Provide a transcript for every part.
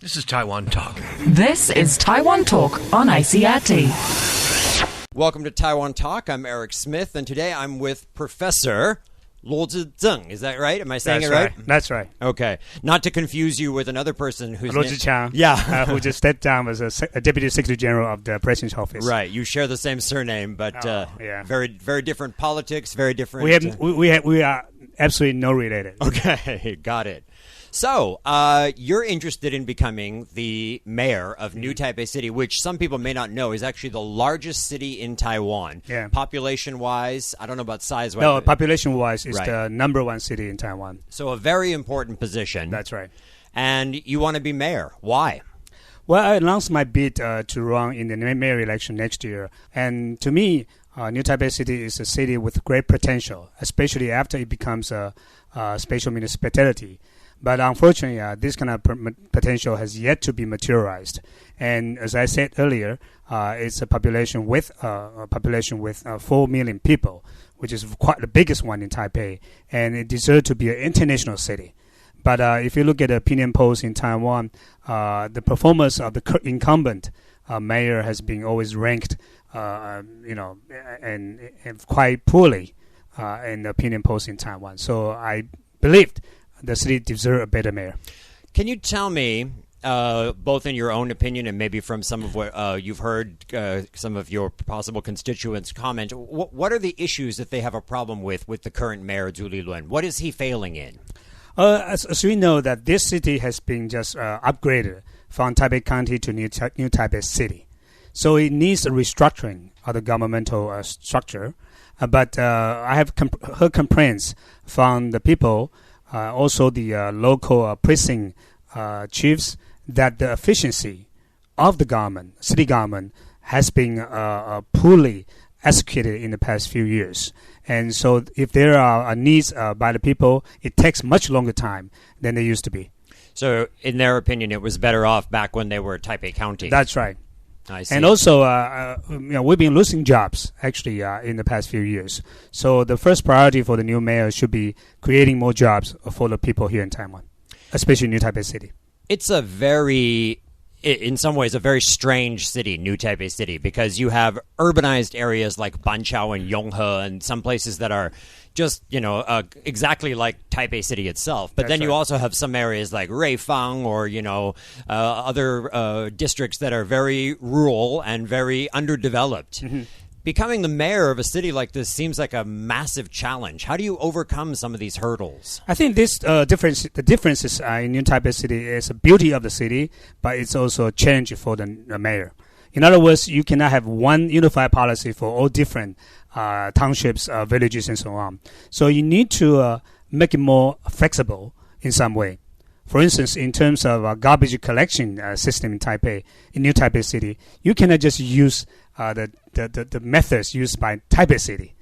This is Taiwan Talk. This is Taiwan Talk on ICRT. Welcome to Taiwan Talk. I'm Eric Smith, and today I'm with Professor Luo Zhizheng. Is that right? Am I saying it right? That's right. Okay. Not to confuse you with another person who's... Luo Zhiqiang, yeah. who just stepped down as a Deputy Secretary General of the President's Office. Right. You share the same surname, but very, very different politics, very different... We are absolutely no related. Okay. Got it. So, you're interested in becoming the mayor of New Taipei City, which some people may not know is actually the largest city in Taiwan. Yeah. Population-wise, I don't know about size-wise. No, population-wise, it's Right. the number one city in Taiwan. So a very important position. That's right. And you want to be mayor. Why? Well, I announced my bid to run in the mayor election next year. And to me, New Taipei City is a city with great potential, especially after it becomes a special municipality. But unfortunately, this kind of potential has yet to be materialized. And as I said earlier, it's a population with 4 million people, which is quite the biggest one in Taipei, and it deserves to be an international city. But if you look at the opinion polls in Taiwan, the performance of the incumbent mayor has been always ranked, and quite poorly in the opinion polls in Taiwan. So I believed the city deserves a better mayor. Can you tell me, both in your own opinion and maybe from some of what you've heard some of your possible constituents comment, what are the issues that they have a problem with the current mayor, Zhu Lilun? What is he failing in? As we know that this city has been just upgraded from Taipei County to New Taipei City. So it needs a restructuring of the governmental structure. But I have heard complaints from the people, also the local precinct chiefs, that the efficiency of the city government, has been poorly executed in the past few years. And so if there are needs by the people, it takes much longer time than they used to be. So in their opinion, it was better off back when they were Taipei County. That's right. I see. And also, we've been losing jobs, actually, in the past few years. So the first priority for the new mayor should be creating more jobs for the people here in Taiwan, especially New Taipei City. It's in some ways, a very strange city, New Taipei City, because you have urbanized areas like Banqiao and Yonghe and some places that are just, exactly like Taipei City itself. But then you also have some areas like Ruifang or, other districts that are very rural and very underdeveloped. Mm-hmm. Becoming the mayor of a city like this seems like a massive challenge. How do you overcome some of these hurdles? I think the differences in New Taipei City is the beauty of the city, but it's also a challenge for the mayor. In other words, you cannot have one unified policy for all different townships, villages, and so on. So you need to make it more flexible in some way. For instance, in terms of garbage collection system in New Taipei City, you cannot just use the methods used by Taipei City,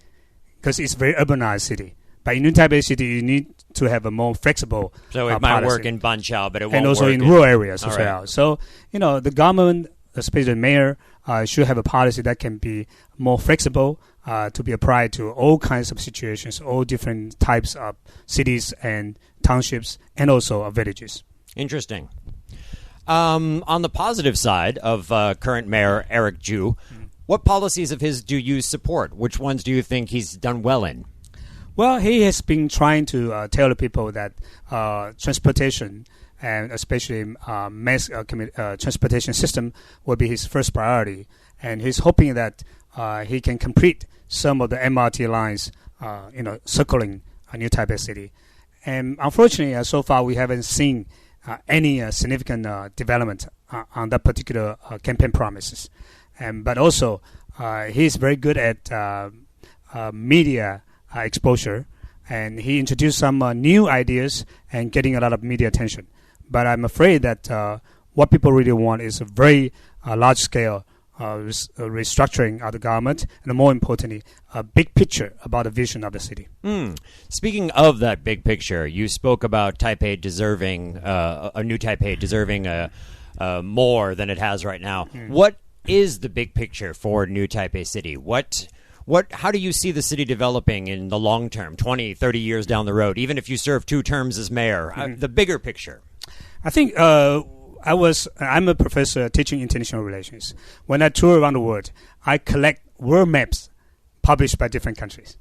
because it's a very urbanized city. But in New Taipei City, you need to have a more flexible So it might work in Banqiao, but it won't and also work in rural areas as well. So, the government, especially the mayor, should have a policy that can be more flexible to be applied to all kinds of situations, all different types of cities and townships, and also villages. Interesting. On the positive side of current mayor Eric Zhu, what policies of his do you support? Which ones do you think he's done well in? Well, he has been trying to tell the people that transportation, and especially mass transportation system, will be his first priority. And he's hoping that he can complete some of the MRT lines, circling New Taipei City. And unfortunately, so far we haven't seen any significant development on that particular campaign promises. But also, he's very good at media exposure, and he introduced some new ideas and getting a lot of media attention. But I'm afraid that what people really want is a very large-scale restructuring of the government, and more importantly, a big picture about the vision of the city. Speaking of that big picture, you spoke about Taipei deserving, a new Taipei deserving more than it has right now. What is the big picture for New Taipei City? How do you see the city developing in the long term, 20, 30 years down the road, even if you serve 2 terms as mayor? The bigger picture. I think I'm a professor teaching international relations. When I tour around the world, I collect world maps published by different countries.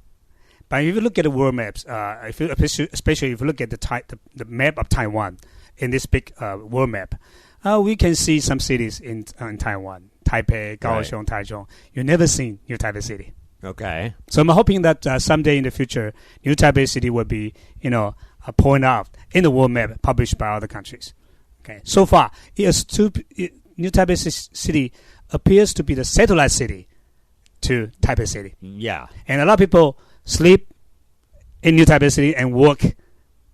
But if you look at the world maps, especially if you look at the map of Taiwan in this big world map, we can see some cities in Taiwan, Taipei, Kaohsiung, Taichung. You've never seen New Taipei City. Okay. So I'm hoping that someday in the future, New Taipei City will be, point out in the world map published by other countries. Okay. So far, New Taipei City appears to be the satellite city to Taipei City. Yeah. And a lot of people sleep in New Taipei City and work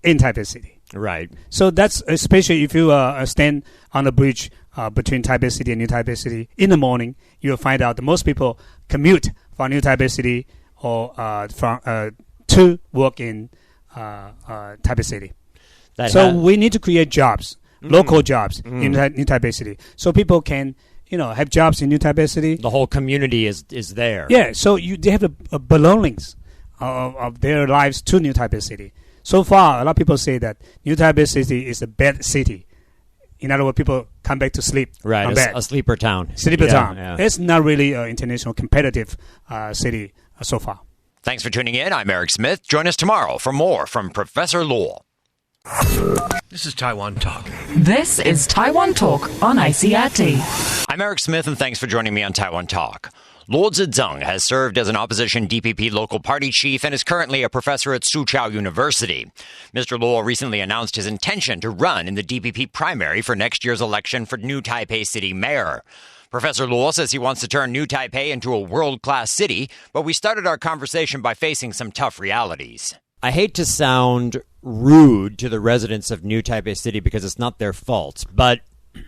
in Taipei City. Right. So that's especially if you stand on the bridge between Taipei City and New Taipei City in the morning, you'll find out that most people commute from New Taipei City or to work in Taipei City. We need to create jobs, local jobs in New Taipei City, so people can have jobs in New Taipei City. The whole community is there. Yeah, so they have a belongings of their lives to New Taipei City. So far, a lot of people say that New Taipei City is a bad city. In other words, people come back to sleep. Right, a sleeper town. Sleeper town. Yeah. It's not really an international competitive city so far. Thanks for tuning in. I'm Eric Smith. Join us tomorrow for more from Professor Luo. This is Taiwan Talk. This is Taiwan Talk on ICRT. I'm Eric Smith, and thanks for joining me on Taiwan Talk. Luo Zizeng has served as an opposition DPP local party chief and is currently a professor at Soochow University. Mr. Luo recently announced his intention to run in the DPP primary for next year's election for New Taipei City Mayor. Professor Luo says he wants to turn New Taipei into a world-class city, but we started our conversation by facing some tough realities. I hate to sound rude to the residents of New Taipei City because it's not their fault, but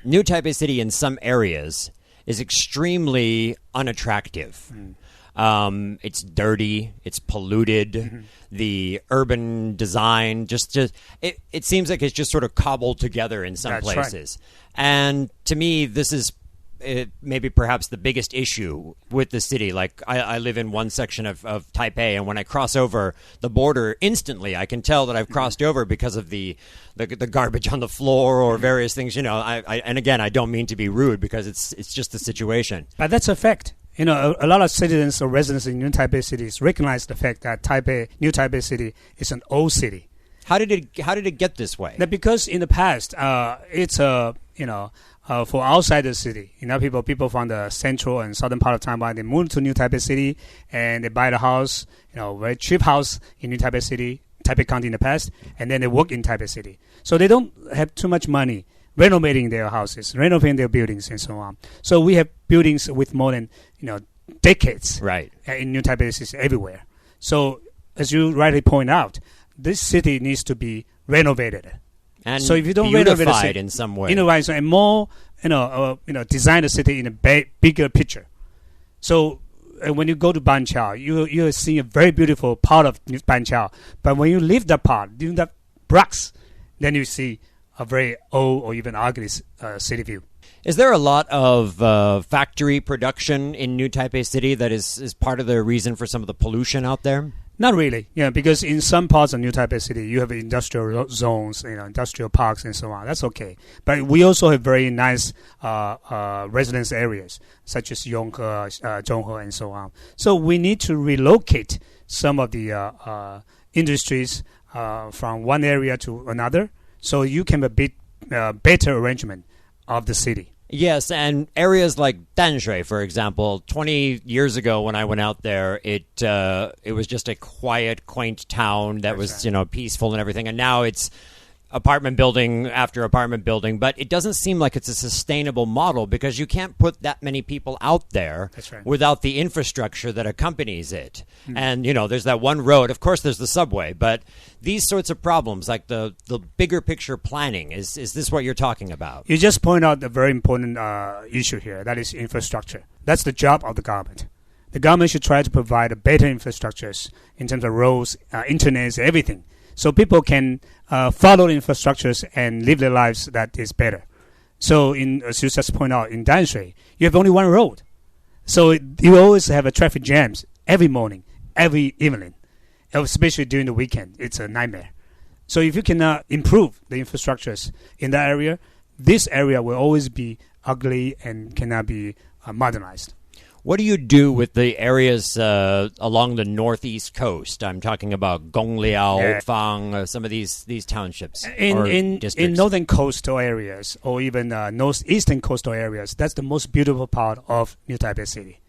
New Taipei City in some areas is extremely unattractive. It's dirty, it's polluted, the urban design it seems like it's just sort of cobbled together in some places. Right. And to me, this is maybe perhaps the biggest issue with the city. Like I live in one section of Taipei, and when I cross over the border, instantly I can tell that I've crossed over because of the garbage on the floor or various things. And again, I don't mean to be rude because it's just the situation. But that's a fact. A lot of citizens or residents in New Taipei cities recognize the fact that New Taipei City is an old city. How did it get this way? Because in the past, it's for outside the city, people from the central and southern part of Taiwan, they move to New Taipei City and they buy the house, very cheap house in New Taipei City, Taipei County in the past, and then they work in Taipei City. So they don't have too much money renovating their houses, renovating their buildings, and so on. So we have buildings with more than decades, right, in New Taipei City everywhere. So as you rightly point out, this city needs to be renovated. And so if you don't renovate the city in some way, and more, design the city in a bigger picture. So when you go to Banqiao, you see a very beautiful part of Banqiao. But when you leave that part, leave that blocks, then you see a very old or even ugly city view. Is there a lot of factory production in New Taipei City that is part of the reason for some of the pollution out there? Not really, because in some parts of New Taipei City, you have industrial zones, industrial parks and so on. That's okay. But we also have very nice residence areas, such as Yonghe, Zhonghe, and so on. So we need to relocate some of the industries from one area to another, so you can have a bit better arrangement of the city. Yes, and areas like Danshui, for example, 20 years ago when I went out there, it was just a quiet, quaint town that was, peaceful and everything. And now it's apartment building after apartment building. But it doesn't seem like it's a sustainable model because you can't put that many people out there without the infrastructure that accompanies it. And, there's that one road. Of course, there's the subway. But these sorts of problems, like the bigger picture planning, is this what you're talking about? You just point out a very important issue here. That is infrastructure. That's the job of the government. The government should try to provide better infrastructures in terms of roads, internet, everything. So people can follow the infrastructures and live their lives that is better. So as you just point out, in Danshui, you have only one road. So you always have traffic jams every morning, every evening, especially during the weekend. It's a nightmare. So if you can improve the infrastructures in that area, this area will always be ugly and cannot be modernized. What do you do with the areas along the northeast coast? I'm talking about Gongliao, Fang, some of these townships in districts. northern coastal areas or even northeastern coastal areas. That's the most beautiful part of New Taipei City.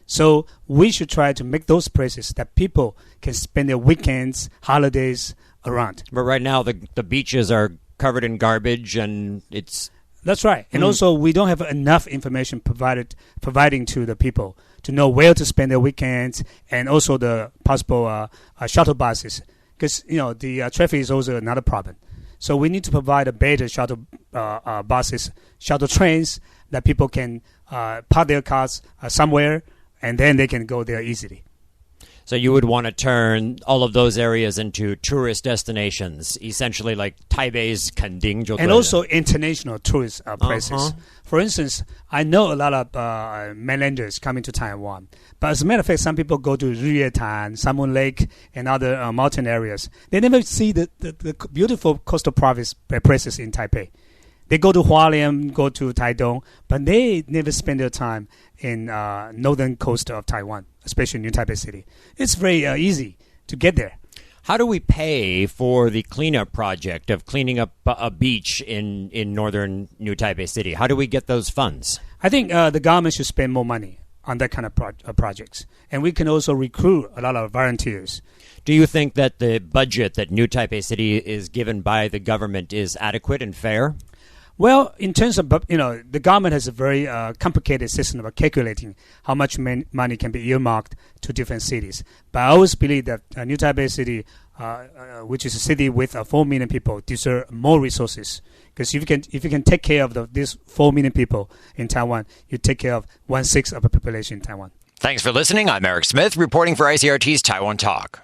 So we should try to make those places that people can spend their weekends, holidays around. But right now, the beaches are covered in garbage, and it's... That's right. And also, we don't have enough information providing to the people to know where to spend their weekends, and also the possible shuttle buses. Because, the traffic is also another problem. So we need to provide a better shuttle buses, shuttle trains that people can park their cars somewhere, and then they can go there easily. So you would want to turn all of those areas into tourist destinations, essentially like Taipei's Kending. And also international tourist places. For instance, I know a lot of mainlanders coming to Taiwan. But as a matter of fact, some people go to Riyuetan, Salmon Lake, and other mountain areas. They never see the beautiful coastal places in Taipei. They go to Hualien, go to Taidong, but they never spend their time in northern coast of Taiwan, especially New Taipei City. It's very easy to get there. How do we pay for the cleanup project of cleaning up a beach in northern New Taipei City? How do we get those funds? I think the government should spend more money on that kind of projects. And we can also recruit a lot of volunteers. Do you think that the budget that New Taipei City is given by the government is adequate and fair? Well, in terms of, the government has a very complicated system of calculating how much money can be earmarked to different cities. But I always believe that New Taipei City, which is a city with 4 million people, deserve more resources. Because if you can take care of these 4 million people in Taiwan, you take care of 1/6 of the population in Taiwan. Thanks for listening. I'm Eric Smith, reporting for ICRT's Taiwan Talk.